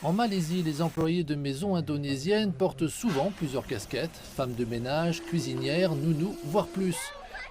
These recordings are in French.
En Malaisie, les employés de maisons indonésiennes portent souvent plusieurs casquettes, femmes de ménage, cuisinières, nounous, voire plus.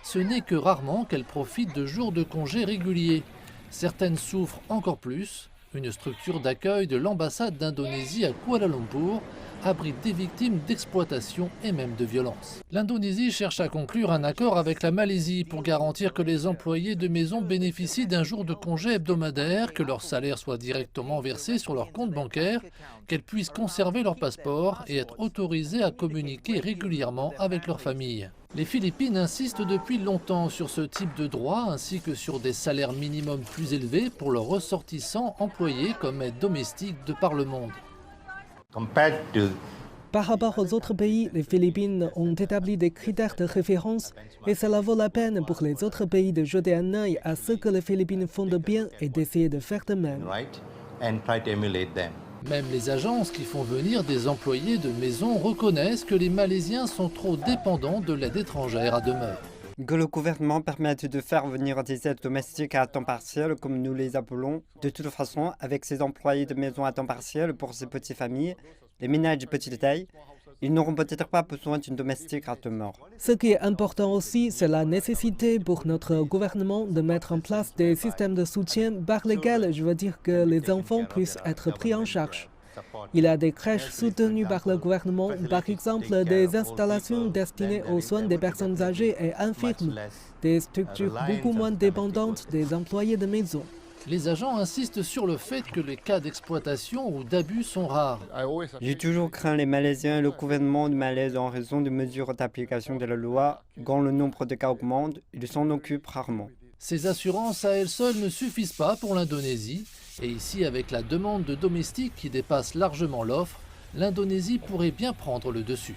Ce n'est que rarement qu'elles profitent de jours de congés réguliers. Certaines souffrent encore plus. Une structure d'accueil de l'ambassade d'Indonésie à Kuala Lumpur abrite des victimes d'exploitation et même de violence. L'Indonésie cherche à conclure un accord avec la Malaisie pour garantir que les employés de maison bénéficient d'un jour de congé hebdomadaire, que leur salaire soit directement versé sur leur compte bancaire, qu'elles puissent conserver leur passeport et être autorisées à communiquer régulièrement avec leur famille. Les Philippines insistent depuis longtemps sur ce type de droit ainsi que sur des salaires minimums plus élevés pour leurs ressortissants employés comme aides domestiques de par le monde. Par rapport aux autres pays, les Philippines ont établi des critères de référence et cela vaut la peine pour les autres pays de jeter un œil à ce que les Philippines font de bien et d'essayer de faire de même. Même les agences qui font venir des employés de maison reconnaissent que les Malaisiens sont trop dépendants de l'aide étrangère à demeure. Que le gouvernement permette de faire venir des aides domestiques à temps partiel, comme nous les appelons. De toute façon, avec ces employés de maison à temps partiel pour ces petites familles, les ménages de petite taille, ils n'auront peut-être pas besoin d'une domestique à demeure. Ce qui est important aussi, c'est la nécessité pour notre gouvernement de mettre en place des systèmes de soutien par lesquels je veux dire que les enfants puissent être pris en charge. Il y a des crèches soutenues par le gouvernement, par exemple des installations destinées aux soins des personnes âgées et infirmes, des structures beaucoup moins dépendantes des employés de maison. Les agents insistent sur le fait que les cas d'exploitation ou d'abus sont rares. J'ai toujours craint les Malaisiens et le gouvernement de Malaise en raison des mesures d'application de la loi. Quand le nombre de cas augmente, ils s'en occupent rarement. Ces assurances à elles seules ne suffisent pas pour l'Indonésie. Et ici, avec la demande de domestiques qui dépasse largement l'offre, l'Indonésie pourrait bien prendre le dessus.